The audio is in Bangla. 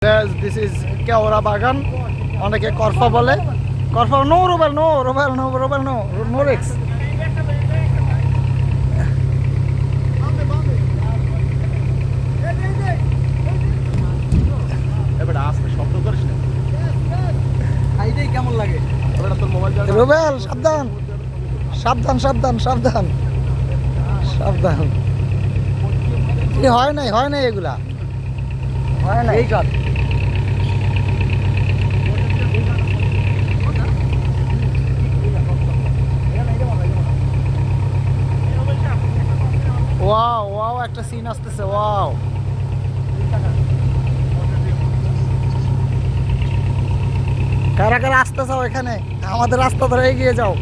This is কেওড়া বাগান, অনেকে করফা বলে। করফা নো রোবেল নো রোবেল নো রোবেল নো নো রিক্স। এবারে আস্তে শব্দ করিস না। এইটাই কেমন লাগে? এবারে তোর মোবাইল চার্জ রোবেল সাবধান সাবধান সাবধান সাবধান সাবধান। কি হয় নাই এগুলা হয় না। এই কাজ ওয়াও ওয়াও একটা সিন আসতেছে ওয়াও। কারা কারা আসতে চাও এখানে? আমাদের রাস্তা ধরে এগিয়ে যাও।